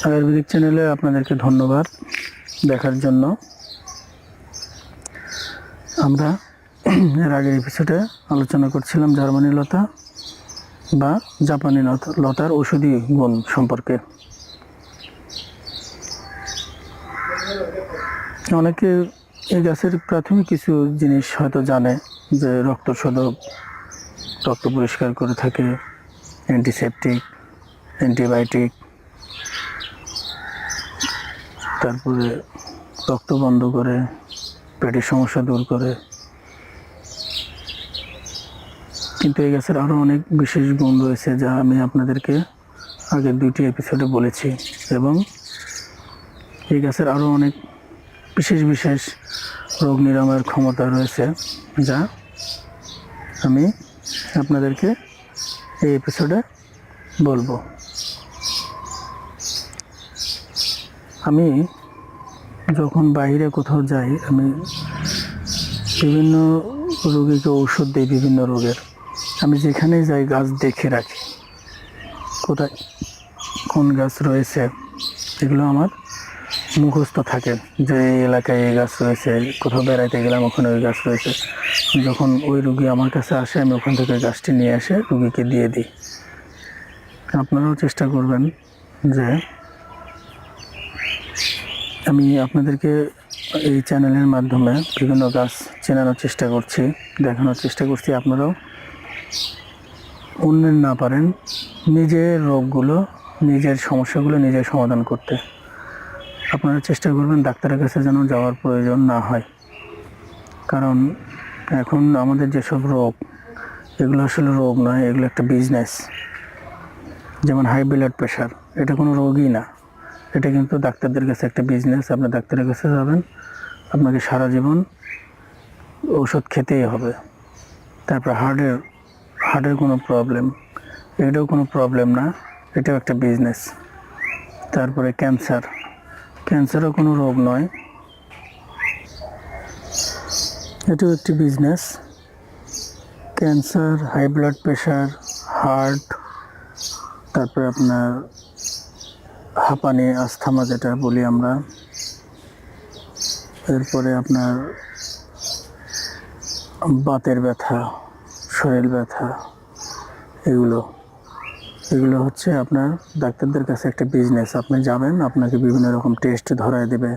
আয়ুর্বেদিক চ্যানেলে আপনাদেরকে ধন্যবাদ দেখার জন্য। আমরা এর আগের এপিসোডে আলোচনা করছিলাম জার্মানি লতা বা জাপানি লতার ঔষধি গুণ সম্পর্কে। অনেকে এই গাছের প্রাথমিক কিছু জিনিস হয়তো জানে, যে রক্ত শোধক, রক্ত পরিষ্কার করে থাকে, অ্যান্টিসেপটিক, অ্যান্টিবায়োটিক, তারপরে রক্ত বন্ধ করে, পেটের সমস্যা দূর করে। কিন্তু এই গাছের আরও অনেক বিশেষ গুণ রয়েছে, যা আমি আপনাদেরকে আগের 2টি এপিসোডে বলেছি, এবং এই গাছের আরও অনেক বিশেষ বিশেষ রোগ নিরাময়ের ক্ষমতা রয়েছে, যা আমি আপনাদেরকে এই এপিসোডে বলবো। আমি যখন বাইরে কোথাও যাই, আমি বিভিন্ন রোগীকে ঔষধ দিই বিভিন্ন রোগের। আমি যেখানেই যাই গাছ দেখে রাখি, কোথায় কোন গাছ রয়েছে এগুলো আমার মুখস্থ থাকে, যে এই এলাকায় এই গাছ রয়েছে, কোথাও বেড়াইতে গেলাম ওখানে ওই গাছ রয়েছে। যখন ওই রুগী আমার কাছে আসে, আমি ওখান থেকে গাছটি নিয়ে এসে রুগীকে দিয়ে দিই। আপনারাও চেষ্টা করবেন যে আমি আপনাদেরকে এই চ্যানেলের মাধ্যমে বিভিন্ন গাছ চেনানোর চেষ্টা করছি, দেখানোর চেষ্টা করছি। আপনারাও অন্যের না পারেন নিজের রোগগুলো, নিজের সমস্যাগুলো নিজের সমাধান করতে। আপনারা চেষ্টা করবেন ডাক্তারের কাছে যেন যাওয়ার প্রয়োজন না হয়, কারণ এখন আমাদের যেসব রোগ, এগুলো আসলে রোগ নয়, এগুলো একটা বিজনেস। যেমন হাই ব্লাড প্রেশার, এটা কোনো রোগই না, এটা কিন্তু ডাক্তারদের কাছে একটা বিজনেস। আপনি ডাক্তারের কাছে যাবেন, আপনাকে সারা জীবন ওষুধ খেতেই হবে। তারপর হার্টের কোনো প্রবলেম, এটাও কোনো প্রবলেম না, এটাও একটা বিজনেস। তারপরে ক্যান্সারও কোনো রোগ নয়, এটাও একটি business. Cancer, high blood pressure, heart, তারপরে আপনার হাঁপানি, আস্থামা যেটা বলি আমরা, এরপরে আপনার বাতের ব্যথা, শরীর ব্যথা, এগুলো হচ্ছে আপনার ডাক্তারদের কাছে একটা বিজনেস। আপনি যাবেন, আপনাকে বিভিন্ন রকম টেস্ট ধরায় দেবে,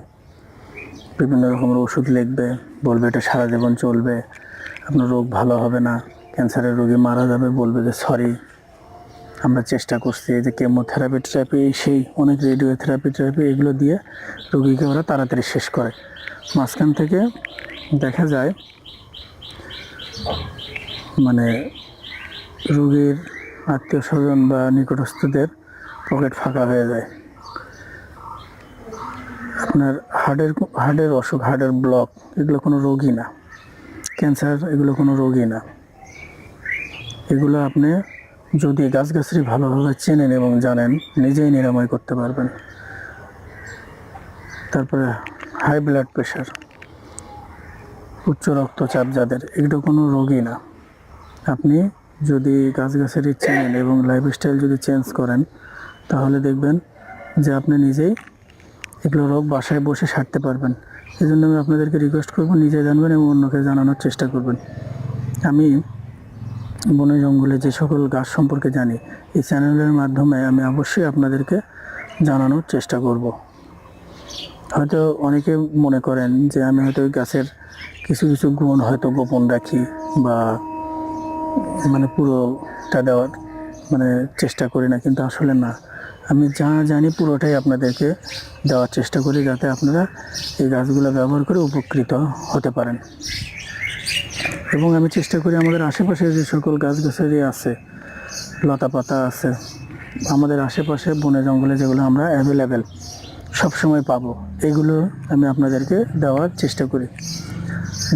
বিভিন্ন রকমের ওষুধ লিখবে, বলবে এটা সারা জীবন চলবে, আপনার রোগ ভালো হবে না, ক্যান্সারের রোগী মারা যাবে, বলবে যে সরি, আমরা চেষ্টা করছি। এই যে কেমোথেরাপি, সেই অনেক রেডিওথেরাপি এগুলো দিয়ে রোগীকে ওরা তাড়াতাড়ি শেষ করে। মাঝখান থেকে দেখা যায় মানে রোগীর আত্মীয় স্বজন বা নিকটস্থদের পকেট ফাঁকা হয়ে যায়। আপনার হার্টের অসুখ, হার্টের ব্লক, এগুলো কোনো রোগই না। ক্যান্সার, এগুলো কোনো রোগই না। এগুলো আপনি যদি গাছগাছালি ভালোভাবে চেনেন এবং জানেন, নিজেই নিরাময় করতে পারবেন। তারপরে হাই ব্লাড প্রেশার, উচ্চ রক্তচাপ যাদের, এগুলো কোনো রোগই না। আপনি যদি গাছগাছালি চেনেন এবং লাইফস্টাইল যদি চেঞ্জ করেন, তাহলে দেখবেন যে আপনি নিজেই এগুলো রোগ বাসায় বসে সারতে পারবেন। এই জন্য আমি আপনাদেরকে রিকোয়েস্ট করব, নিজে জানবেন এবং অন্যকে জানানোর চেষ্টা করবেন। আমি বনে জঙ্গলে যে সকল গাছ সম্পর্কে জানি, এই চ্যানেলের মাধ্যমে আমি অবশ্যই আপনাদেরকে জানানোর চেষ্টা করব। হয়তো অনেকে মনে করেন যে আমি হয়তো ওই গাছের কিছু কিছু গুণ হয়তো গোপন রাখি, বা পুরোটা দেওয়ার চেষ্টা করি না, কিন্তু আসলে না, আমি যা জানি পুরোটাই আপনাদেরকে দেওয়ার চেষ্টা করি, যাতে আপনারা এই গাছগুলো ব্যবহার করে উপকৃত হতে পারেন। এবং আমি চেষ্টা করি আমাদের আশেপাশে যে সকল গাছগাছালি আছে, লতা পাতা আছে, আমাদের আশেপাশে বনে জঙ্গলে যেগুলো আমরা অ্যাভেলেবেল সবসময় পাবো, এগুলো আমি আপনাদেরকে দেওয়ার চেষ্টা করি।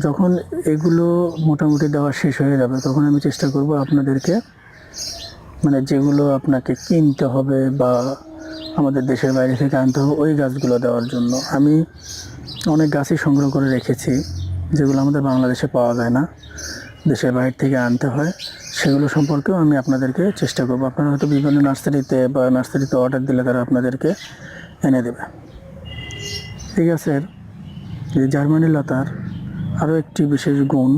যখন এগুলো মোটামুটি দেওয়া শেষ হয়ে যাবে, তখন আমি চেষ্টা করব আপনাদেরকে যেগুলো আপনাকে কিনতে হবে বা আমাদের দেশের বাইরে থেকে আনতে হবে, ওই গাছগুলো দেওয়ার জন্য। আমি অনেক গাছই সংগ্রহ করে রেখেছি, যেগুলো আমাদের বাংলাদেশে পাওয়া যায় না, দেশের বাইরে থেকে আনতে হয়। সেগুলো সম্পর্কেও আমি আপনাদেরকে চেষ্টা করব। আপনারা হয়তো বিভিন্ন নার্সারিতে অর্ডার দিলে তারা আপনাদেরকে এনে দেবে। এই গাছের এই জার্মানি লতার আরও একটি বিশেষ গুণ,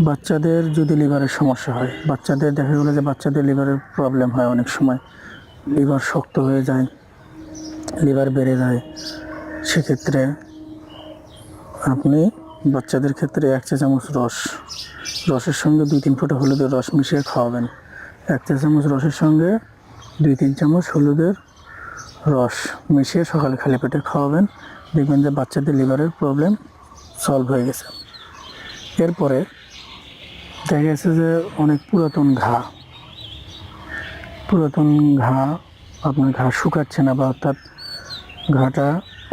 বাচ্চাদের যদি লিভারের সমস্যা হয়, বাচ্চাদের দেখা গেলো যে বাচ্চাদের লিভারের প্রবলেম হয়, অনেক সময় লিভার শক্ত হয়ে যায়, লিভার বেড়ে যায়, সেক্ষেত্রে আপনি বাচ্চাদের ক্ষেত্রে 1 চা চামচ রসের সঙ্গে 2-3 ফোঁটা হলুদের রস মিশিয়ে খাওয়াবেন। 1 চা চামচ রসের সঙ্গে 2-3 চামচ হলুদের রস মিশিয়ে সকালে খালি পেটে খাওয়াবেন। দেখবেন যে বাচ্চাদের লিভারের প্রবলেম সলভ হয়ে গেছে। এরপরে দেখা গেছে যে অনেক পুরাতন ঘা আপনার ঘা শুকাচ্ছে না, বা অর্থাৎ ঘাটা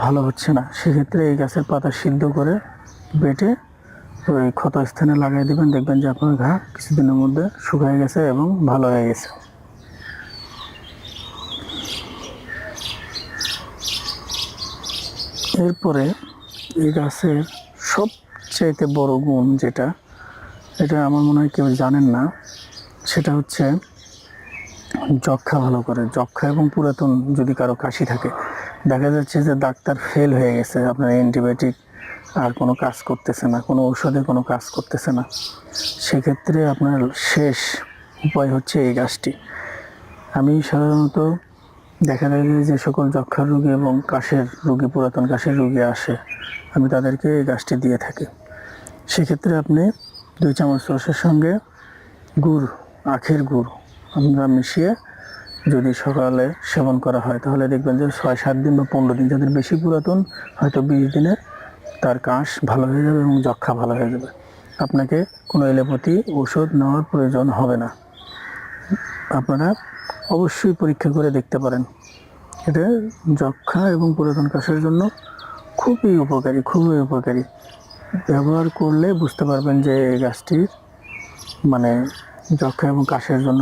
ভালো হচ্ছে না, সেক্ষেত্রে এই গাছের পাতা সিদ্ধ করে বেটে ওই ক্ষত স্থানে লাগাই দেবেন। দেখবেন যে আপনার ঘা কিছুদিনের মধ্যে শুকায় গেছে এবং ভালো হয়ে গেছে। এরপরে এই গাছের সবচাইতে বড় গুণ যেটা, এটা আমার মনে হয় কেউ জানেন না, সেটা হচ্ছে যক্ষা ভালো করে। যক্ষা এবং পুরাতন যদি কারো কাশি থাকে, দেখা যাচ্ছে যে ডাক্তার ফেল হয়ে গেছে, আপনার অ্যান্টিবায়োটিক আর কোনো কাজ করতেছে না, কোনো ঔষধে কোনো কাজ করতেছে না, সেক্ষেত্রে আপনার শেষ উপায় হচ্ছে এই গাছটি। আমি সাধারণত দেখা যায় যে সকল যক্ষার রোগী এবং কাশের রোগী, পুরাতন কাশের রোগী আসে, আমি তাদেরকে এই গাছটি দিয়ে থাকি। সেক্ষেত্রে আপনি 2 চামচ রসের সঙ্গে আখের গুড় আমরা মিশিয়ে যদি সকালে সেবন করা হয়, তাহলে দেখবেন যে 6-7 দিন বা 15 দিন, যাদের বেশি পুরাতন হয়তো 20 দিনে তার কাশ ভালো হয়ে যাবে এবং যক্ষা ভালো হয়ে যাবে। আপনাকে কোনো এলোপ্যাথি ওষুধ নেওয়ার প্রয়োজন হবে না। আপনারা অবশ্যই পরীক্ষা করে দেখতে পারেন। এটা যক্ষা এবং পুরাতন কাশের জন্য খুবই উপকারী। ব্যবহার করলে বুঝতে পারবেন যে এই গাছটির মানে যক্ষা এবং কাশের জন্য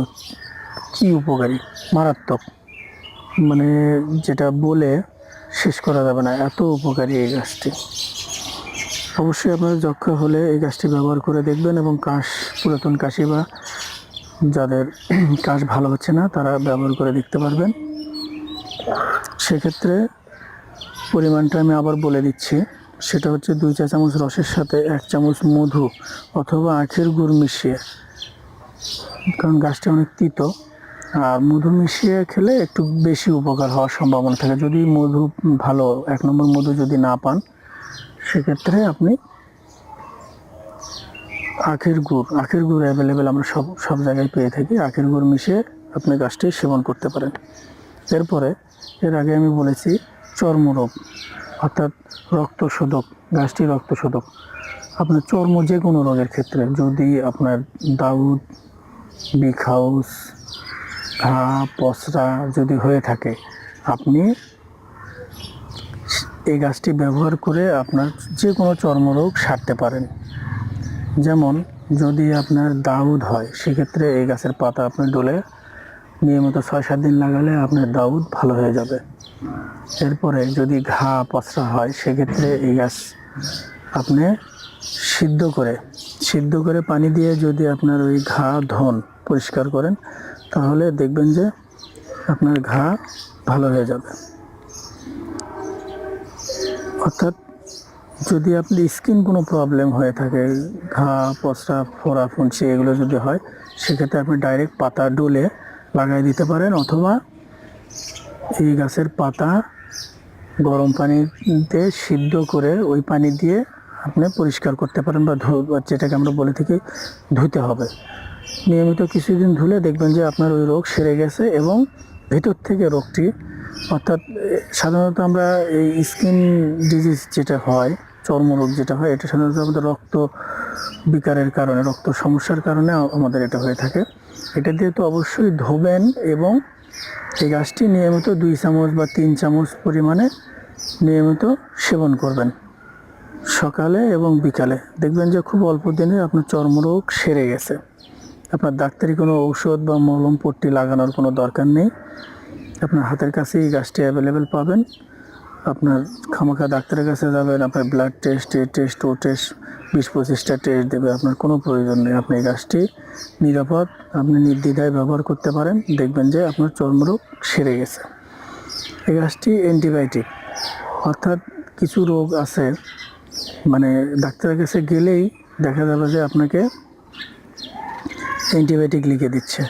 কি উপকারী, মারাত্মক, মানে যেটা বলে শেষ করা যাবে না, এত উপকারী এই গাছটি। অবশ্যই আপনার যক্ষা হলে এই গাছটি ব্যবহার করে দেখবেন, এবং পুরাতন কাশি বা যাদের কাশ ভালো হচ্ছে না তারা ব্যবহার করে দেখতে পারবেন। সেক্ষেত্রে পরিমাণটা আমি আবার বলে দিচ্ছি, সেটা হচ্ছে 2 চা চামচ রসের সাথে 1 চামচ মধু অথবা আখের গুড় মিশিয়ে, কারণ গাছটি অনেক তিতো, আর মধু মিশিয়ে খেলে একটু বেশি উপকার হওয়ার সম্ভাবনা থাকে। যদি মধু ভালো 1 নম্বর মধু যদি না পান, সেক্ষেত্রে আপনি আখের গুড় অ্যাভেলেবেল আমরা সব জায়গায় পেয়ে থাকি, আখের গুড় মিশিয়ে আপনি গাছটি সেবন করতে পারেন। এরপরে এর আগে আমি বলেছি চর্মরোগ অর্থাৎ রক্তশোধক, গাছটি রক্তশোধক। আপনার চর্ম যে কোনো রোগের ক্ষেত্রে যদি আপনার দাউদ, বিখাউস, ঘা, পসরা যদি হয়ে থাকে, আপনি এই গাছটি ব্যবহার করে আপনার যে কোনো চর্মরোগ সারতে পারেন। যেমন যদি আপনার দাউদ হয়, সেক্ষেত্রে এই গাছের পাতা আপনি ডলে নিয়মিত 6-7 দিন লাগালে আপনার দাউদ ভালো হয়ে যাবে। এরপরে যদি ঘা, পসরা হয়, সেক্ষেত্রে এই গাছ আপনি সিদ্ধ করে পানি দিয়ে যদি আপনার ওই ঘা পরিষ্কার করেন, তাহলে দেখবেন যে আপনার ঘা ভালো হয়ে যাবে। অর্থাৎ যদি আপনি স্কিন কোনো প্রবলেম হয়ে থাকে, ঘা, পসরা, ফোড়া, ফুঁচি এগুলো যদি হয়, সেক্ষেত্রে আপনি ডাইরেক্ট পাতা ডলে লাগাই দিতে পারেন, অথবা এই গাছের পাতা গরম পানিতে সিদ্ধ করে ওই পানি দিয়ে আপনি পরিষ্কার করতে পারেন, বা যেটাকে আমরা বলে থাকি ধুতে হবে। নিয়মিত কিছুদিন ধুলে দেখবেন যে আপনার ওই রোগ সেরে গেছে, এবং ভিতর থেকে রোগটি, অর্থাৎ সাধারণত আমরা এই স্কিন ডিজিজ যেটা হয়, চর্মরোগ যেটা হয়, এটা সাধারণত আমাদের রক্ত বিকারের কারণে, রক্ত সমস্যার কারণে আমাদের এটা হয়ে থাকে। এটা দিয়ে তো অবশ্যই ধোবেন, এবং এই গাছটি নিয়মিত 2 চামচ বা 3 চামচ পরিমাণে নিয়মিত সেবন করবেন সকালে এবং বিকালে। দেখবেন যে খুব অল্প দিনে আপনার চর্মরোগ সেরে গেছে। আপনার ডাক্তারি কোনো ঔষধ বা মলম পট্টি লাগানোর কোনো দরকার নেই। আপনার হাতের কাছে এই গাছটি অ্যাভেলেবেল পাবেন। আপনার খামাখা ডাক্তারের কাছে যাবেন, আপনার ব্লাড টেস্ট, এ টেস্ট, ও টেস্ট, 20-25টা টেস্ট দেবে, আপনার কোনো প্রয়োজন নেই। আপনি এই গাছটি নিরাপদ, আপনি নির্দ্বিধায় ব্যবহার করতে পারেন, দেখবেন যে আপনার চর্মরোগ সেরে গেছে। এই গাছটি অ্যান্টিবায়োটিক, অর্থাৎ কিছু রোগ আছে মানে ডাক্তারের কাছে গেলেই দেখা যাবে যে আপনাকে অ্যান্টিবায়োটিক লিখে দিচ্ছে,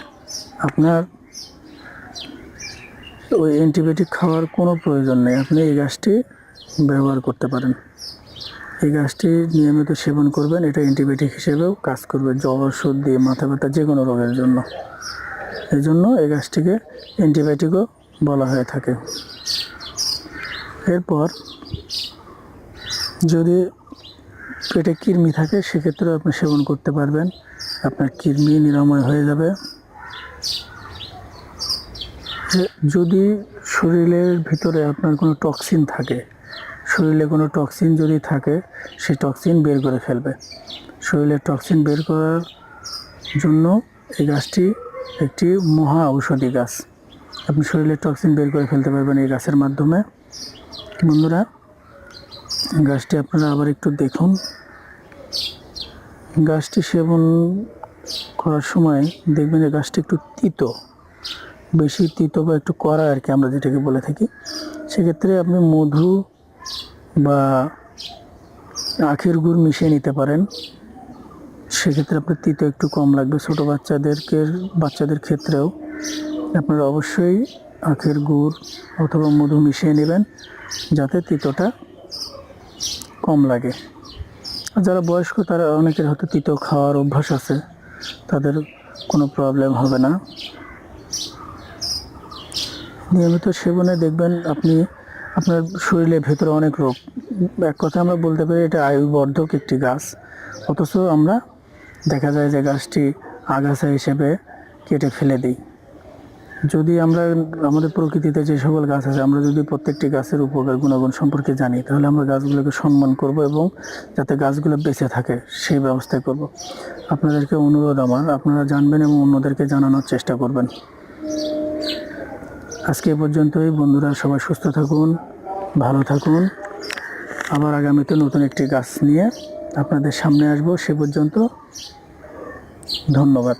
আপনার ওই অ্যান্টিবায়োটিক খাওয়ার কোনো প্রয়োজন নেই। আপনি এই গাছটি ব্যবহার করতে পারেন। এই গাছটি নিয়মিত সেবন করবেন, এটা অ্যান্টিবায়োটিক হিসেবেও কাজ করবে, জ্বর, সর্দি, মাথা ব্যথা, যে কোনো রোগের জন্য। এই জন্য এই গাছটিকে অ্যান্টিবায়োটিকও বলা হয়ে থাকে। এরপর যদি পেটে কৃমি থাকে সেক্ষেত্রেও আপনি সেবন করতে পারবেন, আপনার কৃমি নিরাময় হয়ে যাবে। যদি শরীরের ভিতরে আপনার কোনো টক্সিন থাকে, শরীরে কোনো টক্সিন যদি থাকে, সেই টক্সিন বের করে ফেলবে। শরীরের টক্সিন বের করার জন্য এই গাছটি একটি মহা ঔষধি গাছ। আপনি শরীরের টক্সিন বের করে ফেলতে পারবেন এই গাছের মাধ্যমে। বন্ধুরা, গাছটি আপনারা আবার একটু দেখুন। গাছটি সেবন করার সময় দেখবেন যে গাছটি একটু তিতো, বেশি তিতো বা একটু কড়া আর কি, আমরা যেটাকে বলে থাকি। সেক্ষেত্রে আপনি মধু বা আখের গুড় মিশিয়ে নিতে পারেন, সেক্ষেত্রে আপনার তিতো একটু কম লাগবে। ছোটো বাচ্চাদের ক্ষেত্রেও আপনারা অবশ্যই আখের গুড় অথবা মধু মিশিয়ে নেবেন, যাতে তিতোটা কম লাগে। আর যারা বয়স্ক, তারা অনেকের হয়তো তিতো খাওয়ার অভ্যাস আছে, তাদের কোনো প্রবলেম হবে না। নিয়মিত সেবনে দেখবেন আপনি আপনার শরীরের ভেতরে অনেক রোগ, এক কথা আমরা বলতে পারি এটা আয়ুবর্ধক একটি গাছ, অথচ আমরা দেখা যায় যে গাছটি আগাছা হিসেবে কেটে ফেলে দিই। যদি আমরা আমাদের প্রকৃতিতে যে সকল গাছ আছে, আমরা যদি প্রত্যেকটি গাছের উপকার গুণাগুণ সম্পর্কে জানি, তাহলে আমরা গাছগুলোকে সম্মান করব এবং যাতে গাছগুলো বেঁচে থাকে সেই ব্যবস্থা করব। আপনাদেরকে অনুরোধ আমার, আপনারা জানবেন এবং অন্যদেরকে জানানোর চেষ্টা করবেন। আজকে এ পর্যন্তই বন্ধুরা, সবাই সুস্থ থাকুন, ভালো থাকুন। আবার আগামীতে নতুন একটি গাছ নিয়ে আপনাদের সামনে আসবো। সে পর্যন্ত ধন্যবাদ।